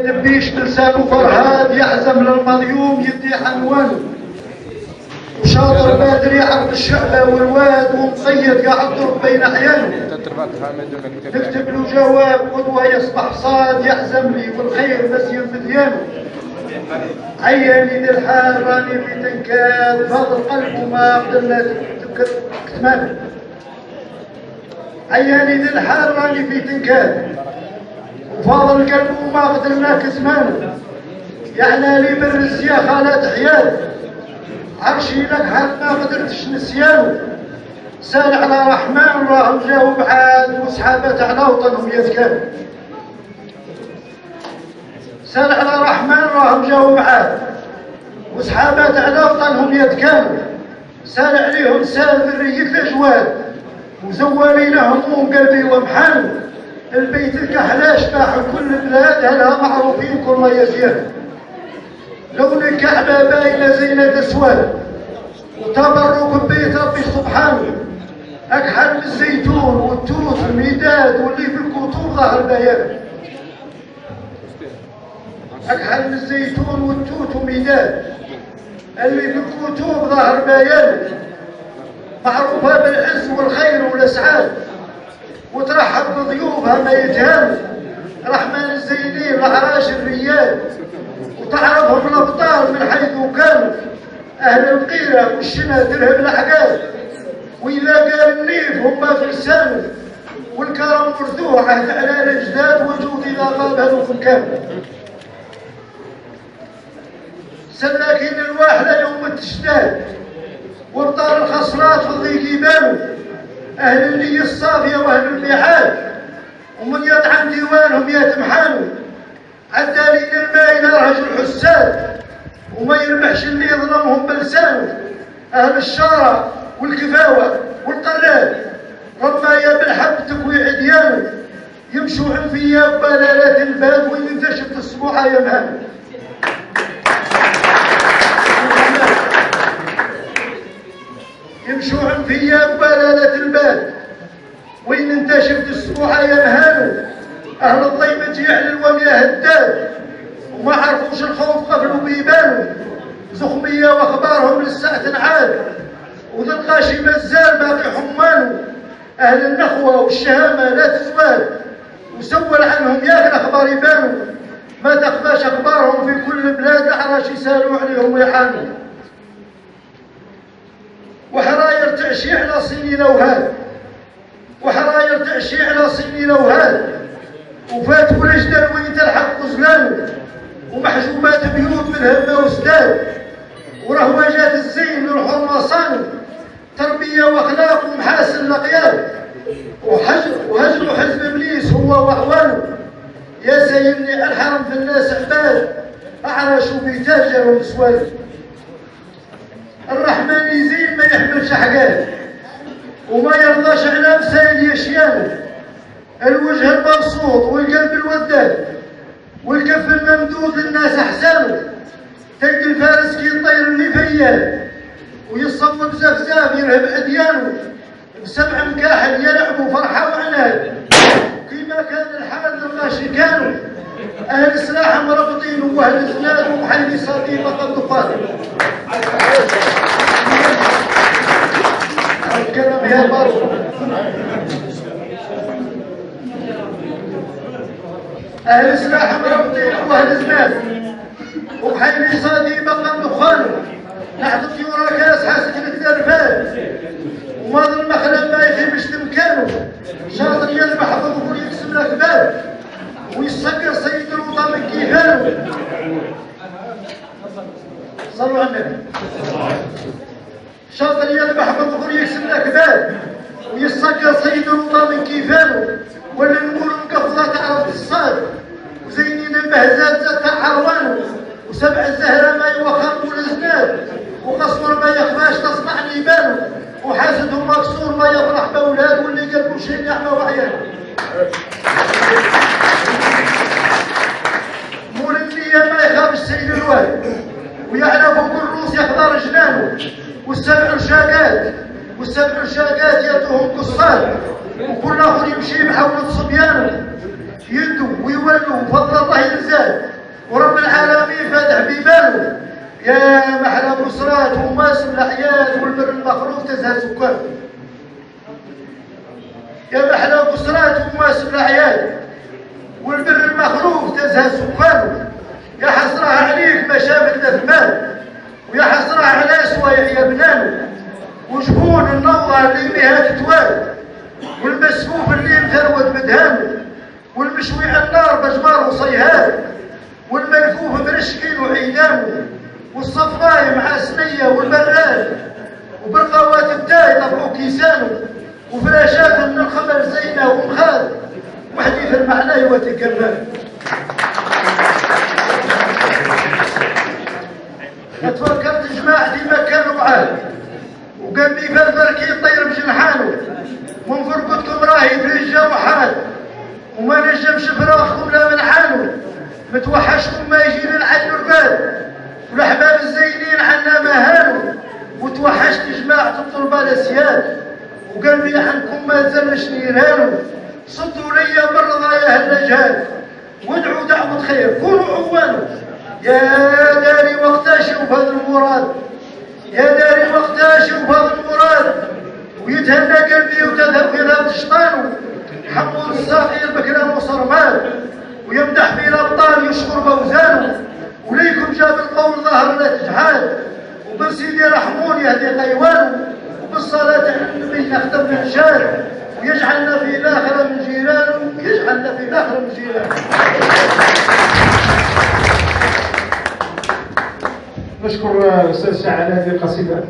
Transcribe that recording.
دبيش لسانه فرهاد يعزم للمظلوم يدي حنوان وشاطر بادر يعرض الشعبة والواد ومقيد قاعد ضرب بين عيانه نكتب له جواب قدوة يصبح صاد يعزم لي والخير بس ينفذيانه عياني ذي الحال راني في تنكاد فاضل قلبه ما قدرنا كتمانه عياني ذي الحال راني في تنكاد وفاضل قلبه ما قدرنا كتمانه يعني لي برز يا خالات عيال عرشي لك حد ما قدرتش نسيانه سال على رحمن راهم جاو بعاد وسحابات على وطنهم يتكانوا سال على رحمن راهم جاو بعاد وسحابات على وطنهم يتكانوا سال عليهم سال ذرية الأجواد وزوالين هموم قلبي ومحانو البيت الكحلاش باح كل بلاد هلها معروفين كل ما يزيان لون الكعبة باينة زينة أسواد وتبرك ببيت ربي سبحانه أكحل من الزيتون والتوت الميداد واللي في الكتب ظهر بيان أكحل من الزيتون والتوت وميداد اللي في الكتب ظهر بيان معروفة بالعز والخير والأسعاد وترحب بضيوفها ما يتهانوا رحمن الزينين العراش الريال وتعرفهم الأبطال من حيث كانوا أهل القيرة والشنا ترهب الأحقاد وإذا قال النيف هم في لسانه والكرم مرثوح عهد على الأجداد وجود إذا غاب هذوك كامل سلاكين الواحدة يوم التشداد وابطال الخصرات في الضيق يبانوا أهل النية الصافية وأهل الميعاد ومن يطعن ديوانهم يتمحانوا عدالين الماء إلى رهج الحساد وما يربحش اللي يظلمهم بلسانه أهل الشارع والكفاوة والقراد رمايا بالحب تكوي عديانه يمشوا عنفيا ببلالات الباد وينتشف الصبوحة يا مهان يمشوا عنفيا ببلالات الباد وين انتشفت الصبوحة يا مهانو أهل الضيمة يعلن ومياه الداد وما عرفوش الخوف قبلوا بيبانوا زخمية واخبارهم للساعة تنعاد وذا القاشي مازال باقي حمانو أهل النخوة والشهامة لا تزوال وسول عنهم ياك الأخبار يبانوا ما تخفاش أخبارهم في كل بلاد الأعراش يسالوا عليهم ويحانوا وحراير تعشي على صيني لوهاد وحراير تعشي على صيني لوهاد وفات ولجدل وين تلحق غزلانه ومحجوبات بيوت من همه وسداد ورهواجات الزين للحرمة صانو تربية واخلاق ومحاسن الاقياد وهجر حزب ابليس هو واعوانه يا سيدني الحرم في الناس عباد اعرشوا بيتاجر ونسوان الرحمن يزين ما يحملش حقاد وما يرضاش على مسائل يشيانه الوجه المبسوط والقلب الوداد والكف الممدود للناس احسانه تلقى الفارس كي يطير اللي فيال ويصب زفزاف يرهب اديانه بسبع مكاحل يلعبوا فرحه وعناد كيما كان الحال الغاشي كانوا اهل سلاح مربطين واهل زناد ومحلي صديقه قد فاضل الكلام يا برضو أهل سلاح مربطين وأهل زناد وبحيلي صادي بقى دخانه نحط طيورة كاس حاسة الدرفان وماضي المخلب ما يخيبش مكانه شاطر يذبح ظهور يقسم الأكباد ويسكر سيد الوطن من كيفانه صلوا على النبي شاطر يذبح ظهور يقسم الأكباد ويسكر سيد الوطن من كيفانه ولا نقول مقفضة تعرف الصاد وزينين البهزات ذات عروانه وسبع الزهرة ما يوخر والزناد وقصور ما يخفاش تصنع ليبانه وحاسدهم مكسور ما يفرح بأولاد واللي قلبه شيء نعمة وعيانه مول النية ما يخاف السيد الوالد ويعرف كل روس يحضر جنانه والسبع رشاقات يدهم قصاد وكل اخر يمشي بحول صبيانه يدوا ويولوا وفضل الله ينزال رب العالمين فاتح بيبانه. يا محلى بصرات ومواسم الاعياد والبر المخروف تزهى سكان. يا محلى بصرات ومواسم الاعياد والبر المخروف تزهى سكانه. يا حسرة عليك ما شافت ثمان، ويا حسرة على سوايع يا بنانه، وجبون النوضة اللي بها تتوال، والمسفوف اللي مثروت بدهانه، والمشوي على النار بجمار وصيهان، والملفوف برشكين وعيدانه، والصفراي مع سنية والبراد، وبالقوات التاي طبعوا كيسانه، وفراشات من الخمر زينة ومخاذ، وحديث المعنى وتكمل. تفكرت جماعة ديما كانوا معاه، وقلبي فلفل كي يطير بجنحانه، من فرقتكم راهي برجة وحال، وما نجمش فراخكم لا من حاله، متوحشكم ما يجي للعين الرباد، والأحباب الزينين عنا ما هانوا، وتوحشت جماعة الطلبة الأسياد، وقلبي عنكم ما زلش نيرانه، صدوا ليا مرضى يا أهل الجهاد، وادعوا دعوة خير كونوا عوانه. يا داري وقتاش وبهذا المراد، يا داري وقتاش وبهذا المراد، ويتهنى قلبي وتذهب في ذهب شطانه، حمود الصغير بكرام وصرمان، ويمدح به الابطال يشكر بوزانه، وليكم جاب القول ظهر لا تجحال، وبسيدي رحمون يهدي قيوانه، وبالصلاة على النبي نختم الرجال، ويجعلنا في الاخره من جيرانه، ويجعلنا في الاخره من جيرانه. نشكر الاستاذ شعل هذه القصيده.